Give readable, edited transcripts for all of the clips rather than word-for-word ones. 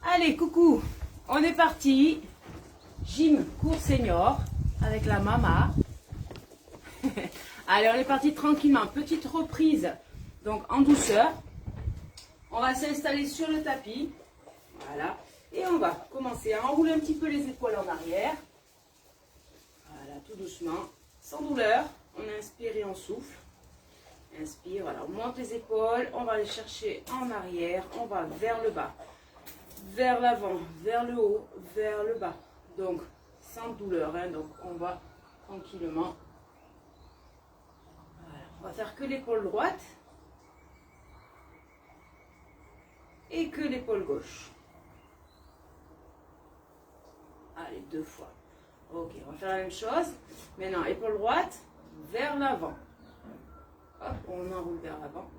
Allez, coucou, on est parti. Gym cours senior avec la mama. Allez, on est parti tranquillement. Petite reprise, donc en douceur. On va s'installer sur le tapis. Voilà. Et on va commencer à enrouler un petit peu les épaules en arrière. Voilà, tout doucement, sans douleur. On inspire et on souffle. Inspire, voilà, on monte les épaules. On va aller chercher en arrière. On va vers le bas, vers l'avant, vers le haut, vers le bas. Donc, sans douleur, hein, donc on va tranquillement. Voilà. On va faire que l'épaule droite et que l'épaule gauche. Allez, 2 fois. Ok, on va faire la même chose. Maintenant, épaule droite vers l'avant. Hop, on enroule vers l'avant.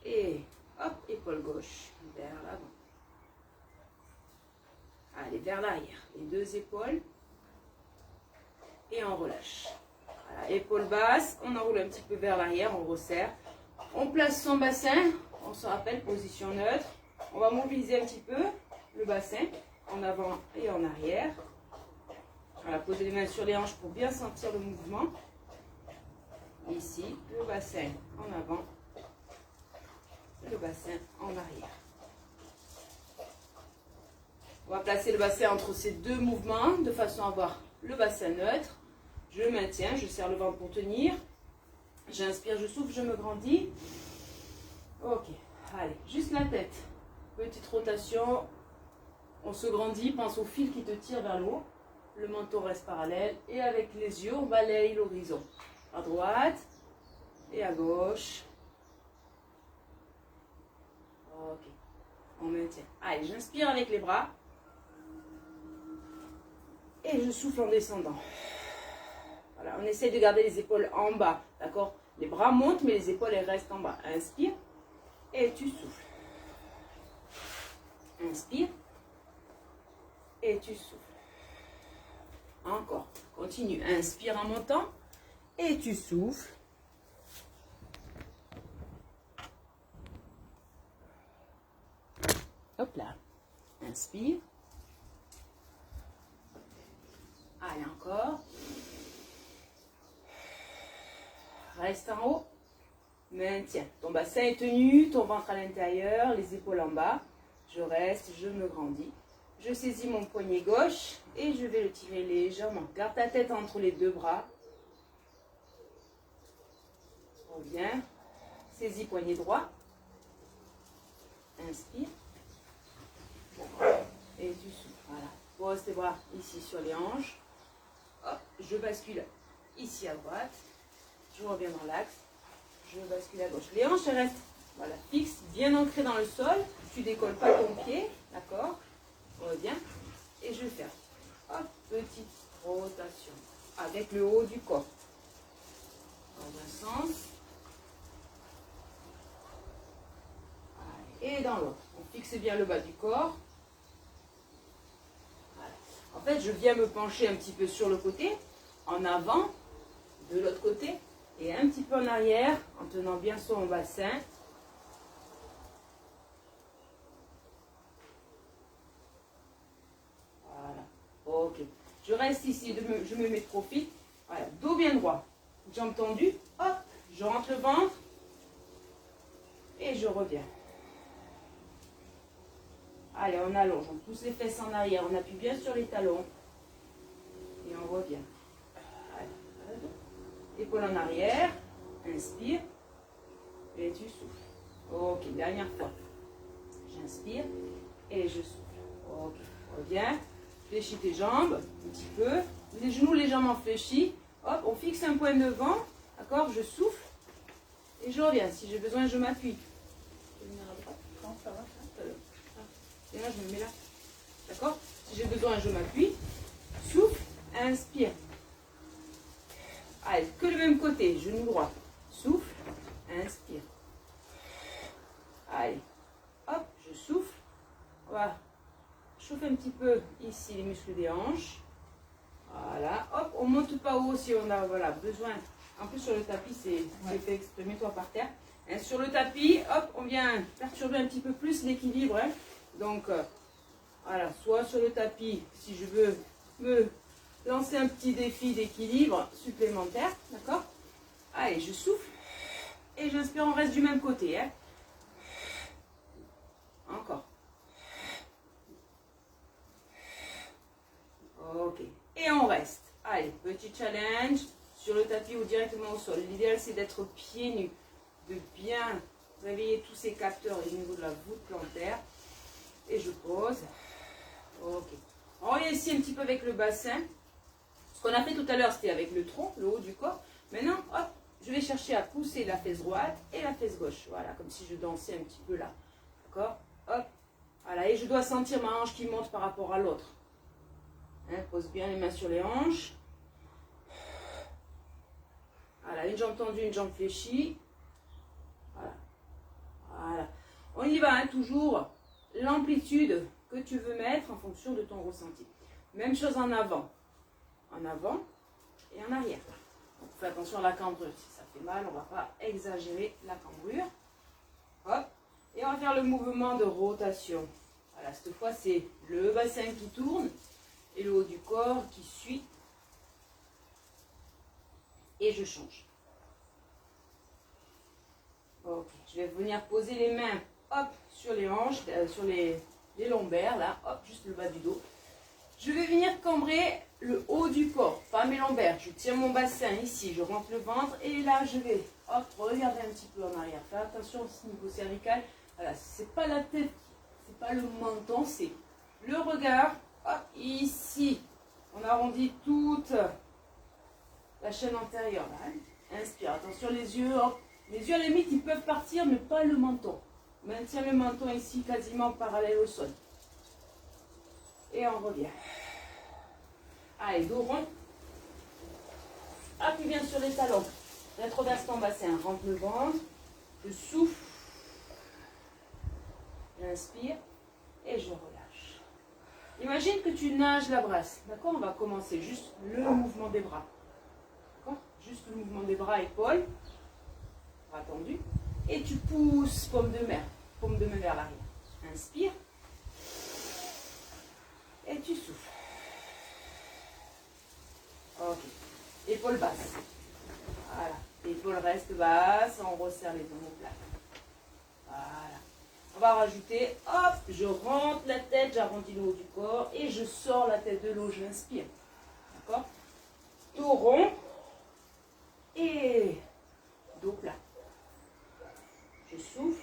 Et hop, épaule gauche vers l'avant. Allez, vers l'arrière. Les 2 épaules. Et on relâche. Voilà, épaule basse, on enroule un petit peu vers l'arrière, on resserre. On place son bassin, on se rappelle, position neutre. On va mobiliser un petit peu le bassin, en avant et en arrière. Voilà, poser les mains sur les hanches pour bien sentir le mouvement. Ici, le bassin en avant, le bassin en arrière. On va placer le bassin entre ces 2 mouvements de façon à avoir le bassin neutre. Je maintiens, je serre le ventre pour tenir. J'inspire, je souffle, je me grandis. Ok, allez, juste la tête. Petite rotation. On se grandit, pense au fil qui te tire vers le haut. Le menton reste parallèle. Et avec les yeux, on balaye l'horizon. À droite et à gauche. Ok, on maintient. Allez, j'inspire avec les bras. Et je souffle en descendant. Voilà, on essaye de garder les épaules en bas. D'accord? Les bras montent, mais les épaules elles restent en bas. Inspire. Et tu souffles. Inspire. Et tu souffles. Encore. Continue. Inspire en montant. Et tu souffles. Hop là. Inspire. Allez, encore. Reste en haut. Maintiens. Ton bassin est tenu, ton ventre à l'intérieur, les épaules en bas. Je reste, je me grandis. Je saisis mon poignet gauche et je vais le tirer légèrement. Garde ta tête entre les 2 bras. Reviens. Saisis poignet droit. Inspire. Et tu souffles. Voilà. Pose tes bras ici sur les hanches. Hop, je bascule ici à droite. Je reviens dans l'axe. Je bascule à gauche. Les hanches restent voilà, fixes, bien ancrées dans le sol. Tu décolles pas ton pied. D'accord? Reviens. Et je fais hop, petite rotation avec le haut du corps. Dans un sens. Et dans l'autre. On fixe bien le bas du corps. Voilà. En fait, je viens me pencher un petit peu sur le côté, en avant, de l'autre côté, et un petit peu en arrière, en tenant bien son bassin. Voilà. Ok. Je reste ici, je me mets de profil. Voilà. Dos bien droit. Jambes tendues. Hop. Je rentre le ventre. Et je reviens. Allez, on allonge, on pousse les fesses en arrière, on appuie bien sur les talons. Et on revient. Allez. Épaule en arrière. Inspire. Et tu souffles. Ok, dernière fois. J'inspire. Et je souffle. Ok, reviens. Fléchis tes jambes un petit peu. Les genoux légèrement fléchis. Hop, on fixe un point devant. D'accord, je souffle. Et je reviens. Si j'ai besoin, je m'appuie. Je vais venir à droite. Non, ça va, ça. Et là, je me mets là. D'accord? Si j'ai besoin, je m'appuie. Souffle, inspire. Allez, que le même côté, genou droit. Souffle, inspire. Allez, hop, je souffle. Voilà. Chauffe un petit peu ici les muscles des hanches. Voilà, hop, on monte pas haut si on a voilà, besoin. En plus, sur le tapis, c'est fait exprès. Mets-toi par terre. Hein, sur le tapis, hop, on vient perturber un petit peu plus l'équilibre. Hein. Donc, voilà, soit sur le tapis, si je veux me lancer un petit défi d'équilibre supplémentaire, d'accord? Allez, je souffle et j'inspire, on reste du même côté. Hein. Encore. Ok. Et on reste. Allez, petit challenge sur le tapis ou directement au sol. L'idéal, c'est d'être pieds nus, de bien réveiller tous ces capteurs au niveau de la voûte plantaire. Et je pose. Ok. On revient ici un petit peu avec le bassin. Ce qu'on a fait tout à l'heure, c'était avec le tronc, le haut du corps. Maintenant, hop, je vais chercher à pousser la fesse droite et la fesse gauche. Voilà, comme si je dansais un petit peu là. D'accord? Hop. Voilà, et je dois sentir ma hanche qui monte par rapport à l'autre. Hein, pose bien les mains sur les hanches. Voilà, une jambe tendue, une jambe fléchie. Voilà. Voilà. On y va, hein, toujours l'amplitude que tu veux mettre en fonction de ton ressenti. Même chose en avant. En avant et en arrière. Donc, fais attention à la cambrure. Si ça fait mal, on ne va pas exagérer la cambrure. Hop. Et on va faire le mouvement de rotation. Voilà, cette fois, c'est le bassin qui tourne et le haut du corps qui suit. Et je change. Ok, je vais venir poser les mains, hop, sur les hanches, sur les lombaires, là, hop, juste le bas du dos. Je vais venir cambrer le haut du corps, pas mes lombaires. Je tiens mon bassin ici, je rentre le ventre et là, je vais, hop, regarder un petit peu en arrière. Fais attention au niveau cervical. Voilà, c'est pas la tête, c'est pas le menton, c'est le regard. Hop, ici, on arrondit toute la chaîne antérieure. Là, hein. Inspire, attention les yeux, hop. Les yeux à la limite, ils peuvent partir, mais pas le menton. Maintiens le menton ici, quasiment parallèle au sol. Et on revient. Allez, dos rond. Appuie bien sur les talons. Rétroverse ton bassin, rentre le ventre. Je souffle. J'inspire et je relâche. Imagine que tu nages la brasse. D'accord? On va commencer juste le mouvement des bras. D'accord? Juste le mouvement des bras, épaules. Bras tendus. Et tu pousses paume de main vers l'arrière. Inspire. Et tu souffles. Ok. Épaules basses. Voilà. Épaules restent basses. On resserre les omoplates. Voilà. On va rajouter, hop, je rentre la tête, j'arrondis le haut du corps et je sors la tête de l'eau, j'inspire. D'accord? Dos rond et dos plat. Je souffle.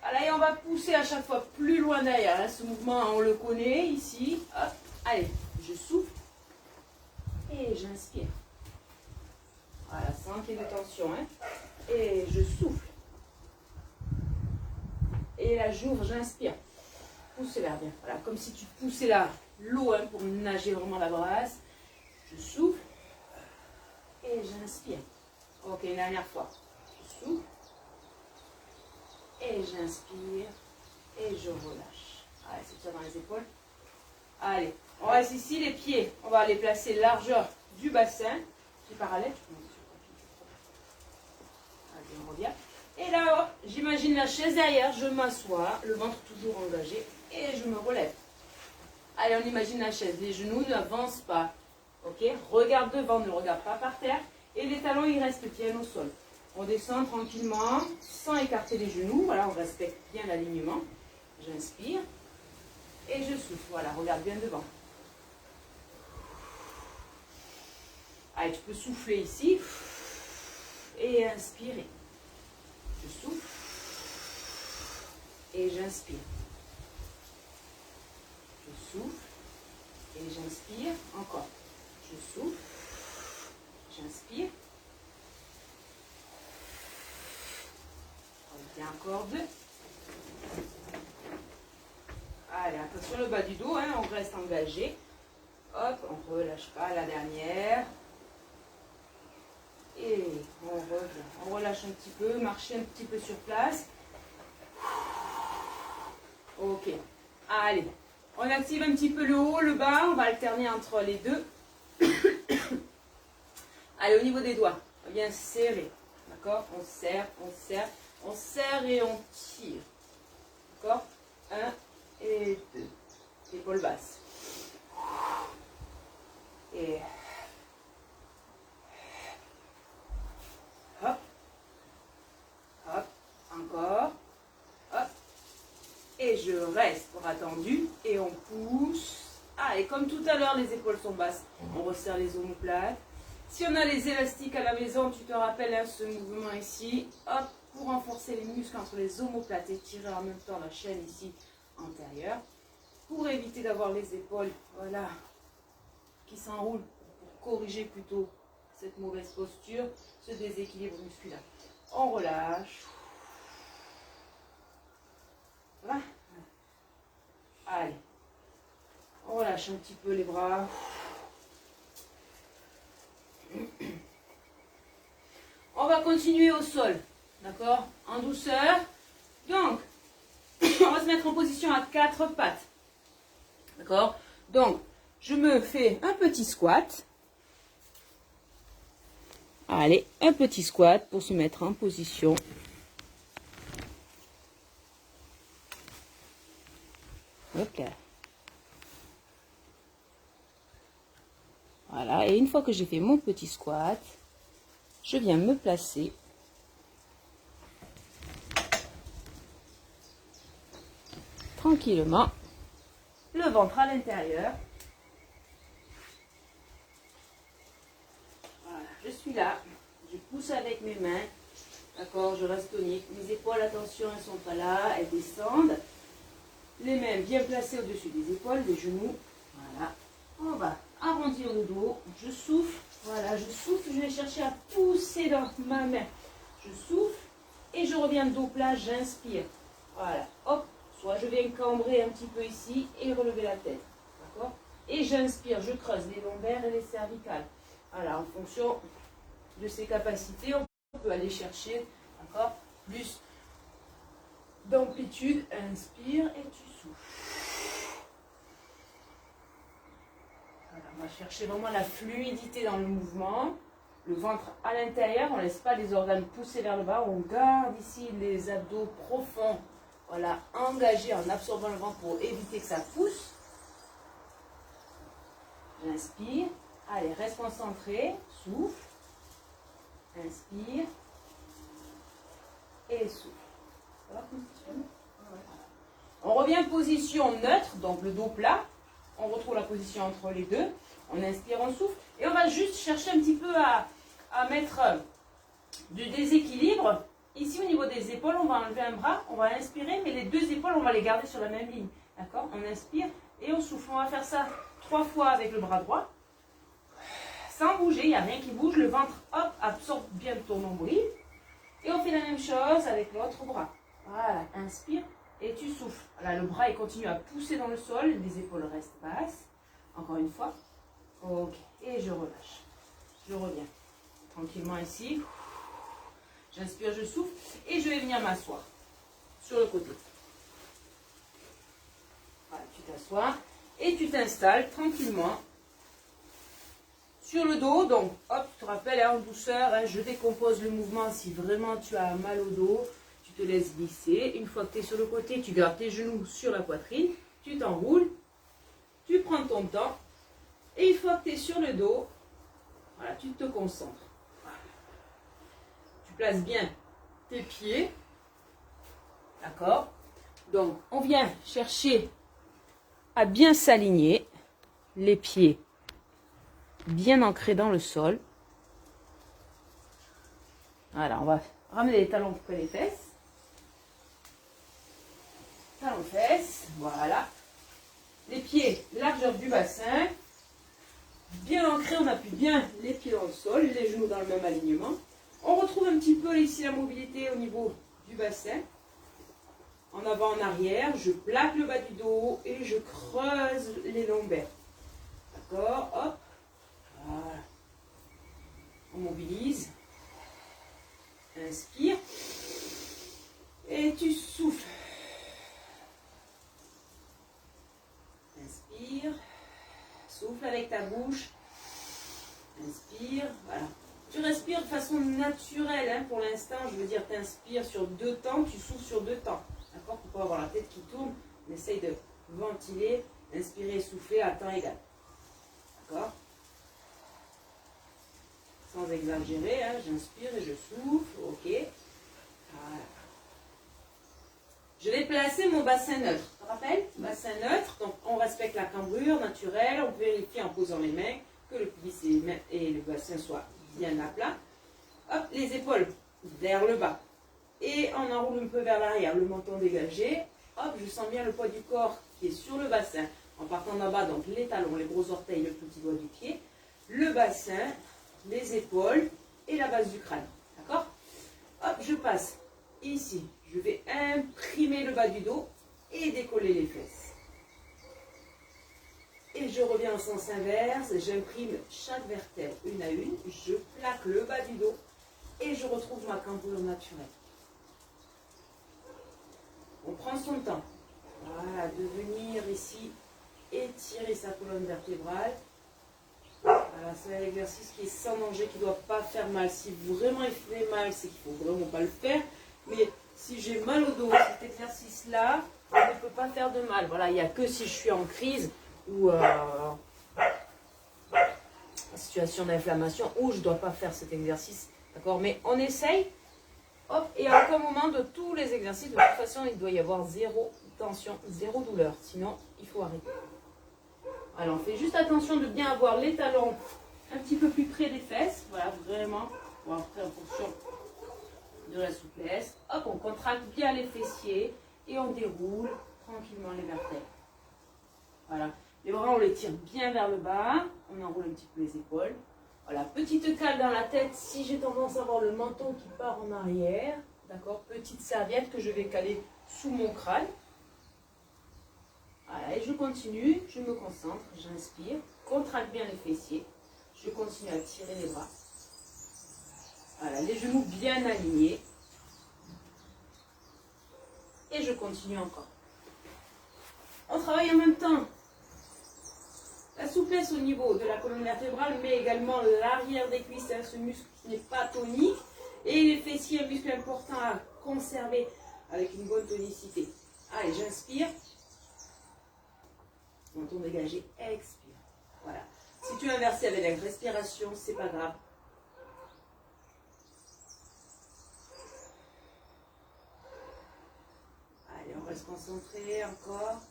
Allez, on va pousser à chaque fois plus loin derrière. Hein. Ce mouvement, on le connaît ici. Hop. Allez, je souffle et j'inspire. Voilà, sans qu'il y ait de tension. Hein. Et je souffle. Et là, j'ouvre, j'inspire. Pousse l'air bien. Voilà, comme si tu poussais l'eau hein, pour nager vraiment la brasse. Je souffle et j'inspire. Ok, une dernière fois. Je souffle. Et j'inspire et je relâche. Allez, c'est ça dans les épaules. Allez, on reste ici, les pieds. On va les placer largeur du bassin. Pieds parallèles. Allez, on revient. Et là, j'imagine la chaise derrière. Je m'assois, le ventre toujours engagé. Et je me relève. Allez, on imagine la chaise. Les genoux n'avancent pas. Ok? Regarde devant, ne regarde pas par terre. Et les talons, ils restent tiennent au sol. On descend tranquillement, sans écarter les genoux. Voilà, on respecte bien l'alignement. J'inspire. Et je souffle. Voilà, regarde bien devant. Allez, tu peux souffler ici. Et inspirer. Je souffle. Et j'inspire. Je souffle. Et j'inspire. Encore. Je souffle. J'inspire. Il y a encore deux. Allez, attention le bas du dos, hein, on reste engagé. Hop, on ne relâche pas la dernière. Et on revient. On relâche un petit peu, marcher un petit peu sur place. Ok. Allez, on active un petit peu le haut, le bas. On va alterner entre les deux. Allez, au niveau des doigts, on vient serrer. D'accord? On serre, on serre, on serre et on tire. D'accord? 1 et 2. Épaule basse. Et hop, hop, encore, hop, et je reste bras tendu et on pousse. Ah, et comme tout à l'heure, les épaules sont basses, on resserre les omoplates. Si on a les élastiques à la maison, tu te rappelles hein, ce mouvement ici, hop, pour renforcer les muscles entre les omoplates et tirer en même temps la chaîne ici antérieure, pour éviter d'avoir les épaules, voilà, qui s'enroulent, pour corriger plutôt cette mauvaise posture, ce déséquilibre musculaire. On relâche. Voilà. Allez. On relâche un petit peu les bras. On va continuer au sol. D'accord? En douceur. Donc, on va se mettre en position à 4 pattes. D'accord? Donc, je me fais un petit squat. Allez, un petit squat pour se mettre en position. Hop là. Voilà, et une fois que j'ai fait mon petit squat, je viens me placer tranquillement, le ventre à l'intérieur. Voilà, je suis là, je pousse avec mes mains, d'accord, je reste tonique. Mes épaules, attention, elles ne sont pas là, elles descendent. Les mains bien placées au-dessus des épaules, des genoux. Voilà, on va arrondir le dos, je souffle, voilà, je souffle, je vais chercher à pousser dans ma main. Je souffle et je reviens dos plat, j'inspire. Voilà, hop, soit je viens cambrer un petit peu ici et relever la tête. D'accord? Et j'inspire, je creuse les lombaires et les cervicales. Voilà, en fonction de ses capacités, on peut aller chercher, d'accord, plus d'amplitude. Inspire et tu souffles. Voilà, on va chercher vraiment la fluidité dans le mouvement. Le ventre à l'intérieur, on ne laisse pas les organes pousser vers le bas. On garde ici les abdos profonds. Voilà, engagés en absorbant le ventre pour éviter que ça pousse. J'inspire. Allez, reste concentré. Souffle. Inspire. Et souffle. On revient en position neutre, donc le dos plat. On retrouve la position entre les deux. On inspire, on souffle. Et on va juste chercher un petit peu à mettre du déséquilibre. Ici, au niveau des épaules, on va enlever un bras. On va inspirer, mais les deux épaules, on va les garder sur la même ligne. D'accord? On inspire et on souffle. On va faire ça 3 fois avec le bras droit. Sans bouger, il n'y a rien qui bouge. Le ventre, hop, absorbe bien ton nombril. Et on fait la même chose avec l'autre bras. Voilà, inspire et tu souffles. Voilà, le bras il continue à pousser dans le sol, les épaules restent basses. Encore une fois. Ok, et je relâche. Je reviens tranquillement ici. J'inspire, je souffle et je vais venir m'asseoir sur le côté. Voilà, tu t'assois et tu t'installes tranquillement sur le dos. Donc, hop, tu te rappelles, hein, en douceur, hein, je décompose le mouvement. Si vraiment tu as mal au dos, tu te laisses glisser. Une fois que tu es sur le côté, tu gardes tes genoux sur la poitrine, tu t'enroules, tu prends ton temps. Et une fois que tu es sur le dos, voilà, tu te concentres. Voilà. Tu places bien tes pieds. D'accord? Donc, on vient chercher à bien s'aligner. Les pieds bien ancrés dans le sol. Voilà, on va ramener les talons près des fesses. Talons fesses, voilà. Les pieds, largeur du bassin. Bien ancré, on appuie bien les pieds dans le sol, les genoux dans le même alignement. On retrouve un petit peu ici la mobilité au niveau du bassin. En avant, en arrière, je plaque le bas du dos et je creuse les lombaires. D'accord? Hop. Voilà. On mobilise. Inspire. Et tu souffles. Inspire. Souffle avec ta bouche. Inspire. Voilà. Tu respires de façon naturelle, hein, pour l'instant, je veux dire, tu inspires sur 2 temps, tu souffles sur 2 temps. D'accord? Pour pas avoir la tête qui tourne, on essaye de ventiler, inspirer et souffler à temps égal. D'accord? Sans exagérer, hein, j'inspire et je souffle, ok. Voilà. Je vais placer mon bassin neutre. Tu te rappelles? Bassin neutre, donc on respecte la cambrure naturelle, on vérifie en posant les mains que le pubis et le bassin soient bien à plat. Hop, les épaules vers le bas. Et on enroule un peu vers l'arrière, le menton dégagé. Hop, je sens bien le poids du corps qui est sur le bassin. En partant d'en bas, donc les talons, les gros orteils, le petit doigt du pied. Le bassin, les épaules et la base du crâne. D'accord? Hop, je passe ici. Je vais imprimer le bas du dos et décoller les fesses. Et je reviens en sens inverse, j'imprime chaque vertèbre une à une, je plaque le bas du dos et je retrouve ma cambrure naturelle. On prend son temps. Voilà, de venir ici étirer sa colonne vertébrale. Voilà, c'est un exercice qui est sans danger, qui ne doit pas faire mal. Si vraiment il fait mal, c'est qu'il ne faut vraiment pas le faire. Mais si j'ai mal au dos, cet exercice-là ne peut pas faire de mal. Voilà, il n'y a que si je suis en crise ou en situation d'inflammation où je ne dois pas faire cet exercice. D'accord? Mais on essaye. Hop, et à aucun moment de tous les exercices, de toute façon, il doit y avoir zéro tension, zéro douleur. Sinon, il faut arrêter. Alors, on fait juste attention de bien avoir les talons un petit peu plus près des fesses. Voilà, vraiment. Bon, après, en fonction de la souplesse. Hop, on contracte bien les fessiers et on déroule tranquillement les vertèbres. Voilà. Les bras, on les tire bien vers le bas. On enroule un petit peu les épaules. Voilà, petite cale dans la tête si j'ai tendance à avoir le menton qui part en arrière. D'accord? Petite serviette que je vais caler sous mon crâne. Voilà, et je continue, je me concentre, j'inspire, contracte bien les fessiers. Je continue à tirer les bras. Voilà, les genoux bien alignés. Et je continue encore. On travaille en même temps la souplesse au niveau de la colonne vertébrale, mais également l'arrière des cuisses, hein, ce muscle qui n'est pas tonique. Et les fessiers, un muscle important à conserver avec une bonne tonicité. Allez, j'inspire. Menton dégagé, expire. Voilà. Si tu inverses avec la respiration, c'est pas grave. Allez, on reste concentré encore.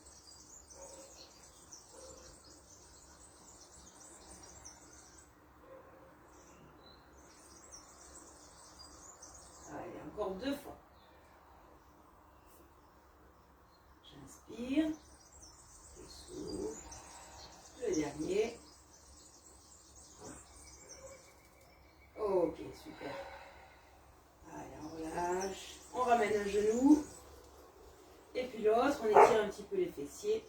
Allez, encore 2 fois. J'inspire. Je souffle. Le dernier. Ok, super. Allez, on relâche. On ramène un genou. Et puis l'autre, on étire un petit peu les fessiers.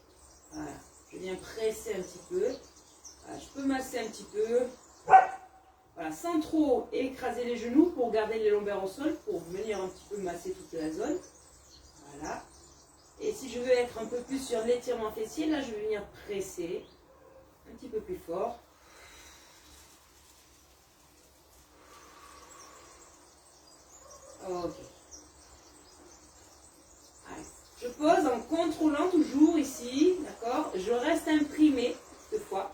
Voilà. Je viens presser un petit peu. Voilà, je peux masser un petit peu. Voilà, sans trop écraser les genoux pour garder les lombaires au sol, pour venir un petit peu masser toute la zone. Voilà. Et si je veux être un peu plus sur l'étirement fessier, là je vais venir presser un petit peu plus fort. Ok. Allez. Je pose en contrôlant toujours ici, d'accord? Je reste imprimé cette fois,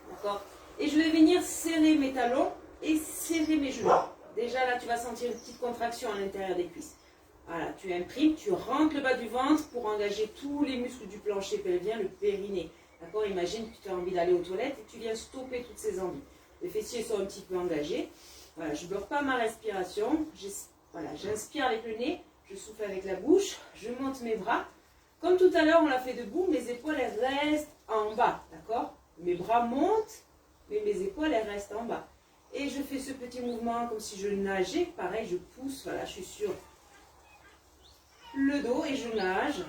d'accord? Et je vais venir serrer mes talons et serrer mes genoux. Déjà là, tu vas sentir une petite contraction à l'intérieur des cuisses. Voilà, tu imprimes, tu rentres le bas du ventre pour engager tous les muscles du plancher pelvien, le périnée. D'accord? Imagine que tu as envie d'aller aux toilettes et tu viens stopper toutes ces envies. Les fessiers sont un petit peu engagés. Voilà, je ne bloque pas ma respiration. Voilà, j'inspire avec le nez, je souffle avec la bouche, je monte mes bras. Comme tout à l'heure, on l'a fait debout, mes épaules elles restent en bas. D'accord? Mes bras montent, mais mes épaules elles restent en bas. Et je fais ce petit mouvement comme si je nageais. Pareil, je pousse, voilà, je suis sur le dos et je nage.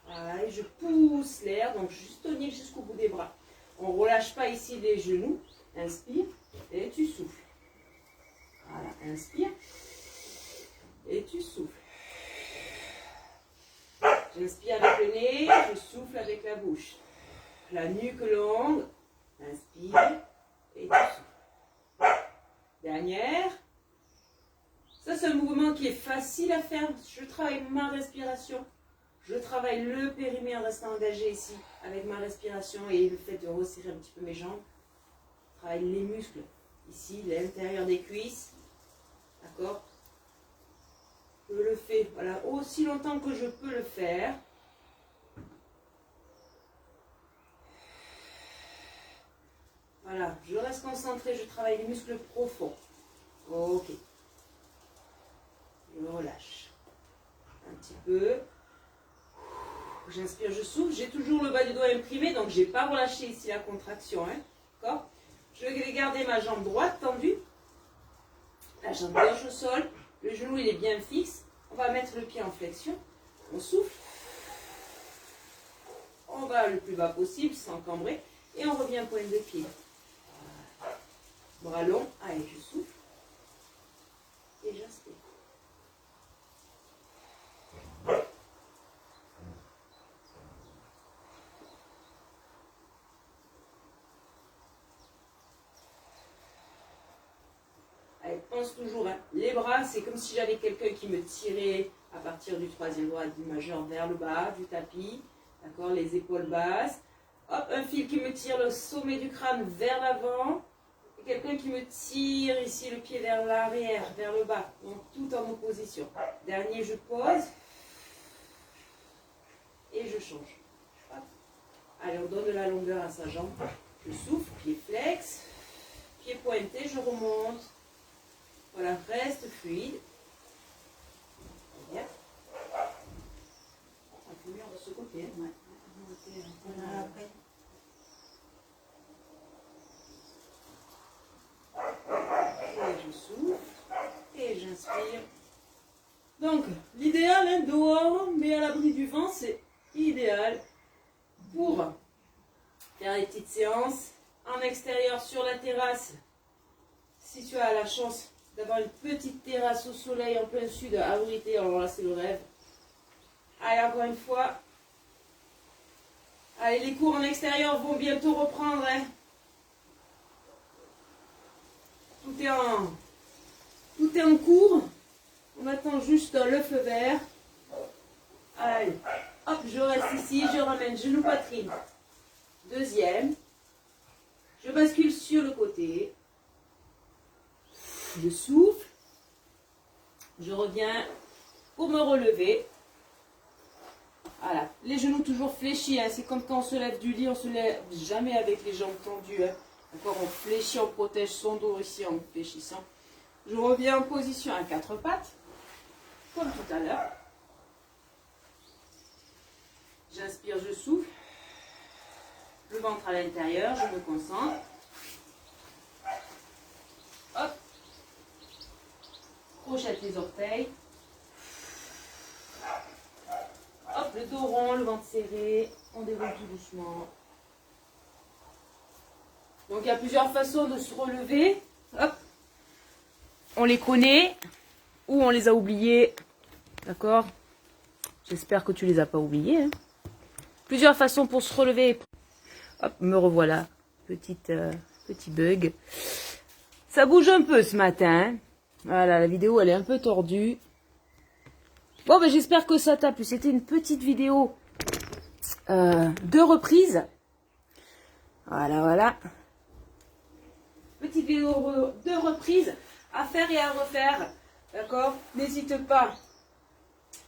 Voilà, et je pousse l'air, donc juste tenir jusqu'au bout des bras. On ne relâche pas ici les genoux. Inspire et tu souffles. Voilà, inspire et tu souffles. J'inspire avec le nez, je souffle avec la bouche. La nuque longue, inspire et tu souffles. Dernière. Ça, c'est un mouvement qui est facile à faire. Je travaille ma respiration. Je travaille le périnée en restant engagé ici avec ma respiration et le fait de resserrer un petit peu mes jambes. Je travaille les muscles ici, l'intérieur des cuisses. D'accord? Je le fais voilà, aussi longtemps que je peux le faire. Voilà, je reste concentrée, je travaille les muscles profonds. Ok. Je relâche. Un petit peu. J'inspire, je souffle. J'ai toujours le bas du doigt imprimé, donc je n'ai pas relâché ici la contraction. Hein, d'accord? Je vais garder ma jambe droite tendue. La jambe gauche au sol. Le genou, il est bien fixe. On va mettre le pied en flexion. On souffle. On va le plus bas possible, sans cambrer. Et on revient pointe de pied. Bras long. Allez, je souffle. Et j'inspire. Allez, pense toujours, hein. Les bras, c'est comme si j'avais quelqu'un qui me tirait à partir du troisième doigt du majeur vers le bas du tapis. D'accord, les épaules basses. Hop, un fil qui me tire le sommet du crâne vers l'avant. Et quelqu'un qui me tire ici le pied vers l'arrière, vers le bas. Donc tout en opposition. Dernier, je pose. Et je change. Hop. Allez, on donne de la longueur à sa jambe. Je souffle, pied flex. Pied pointé, je remonte. Voilà, reste fluide. Bien. Un peu mieux de ce côté. Hein. Ouais. Voilà, après. Et je souffle. Et j'inspire. Donc, l'idéal, hein, dehors, mais à l'abri du vent, c'est idéal pour faire des petites séances en extérieur sur la terrasse. Si tu as la chance d'avoir une petite terrasse au soleil en plein sud, abrité, alors là c'est le rêve. Allez, encore une fois. Allez, les cours en extérieur vont bientôt reprendre. Hein. Tout est en cours. On attend juste le feu vert. Allez, hop, je reste ici, je ramène genou poitrine. Deuxième. Je bascule sur le côté. Je souffle. Je reviens pour me relever. Voilà, les genoux toujours fléchis. Hein. C'est comme quand on se lève du lit, on se lève jamais avec les jambes tendues. Hein. Encore, on fléchit, on protège son dos ici en fléchissant. Je reviens en position à quatre pattes, comme tout à l'heure. J'inspire, je souffle. Le ventre à l'intérieur, je me concentre. Hop. Crochette les orteils. Hop, le dos rond, le ventre serré. On déroule tout doucement. Donc, il y a plusieurs façons de se relever. Hop. On les connaît ou on les a oubliés. D'accord? J'espère que tu les as pas oubliés. Hein. Plusieurs façons pour se relever. Hop, me revoilà. Petit bug. Ça bouge un peu ce matin. Hein. Voilà, la vidéo, elle est un peu tordue. Bon, ben, j'espère que ça t'a plu. C'était une petite vidéo de reprise. Voilà, voilà. Petite vidéo de reprise à faire et à refaire. D'accord? N'hésite pas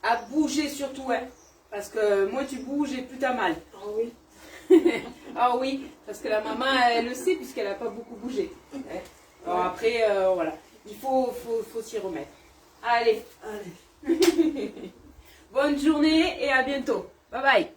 à bouger surtout. Hein, parce que moins tu bouges et plus t'as mal. Ah oui. Ah oui, parce que la maman, elle le sait puisqu'elle n'a pas beaucoup bougé. Hein. Alors après, voilà. Il faut s'y remettre. Allez. Allez. Bonne journée et à bientôt. Bye bye.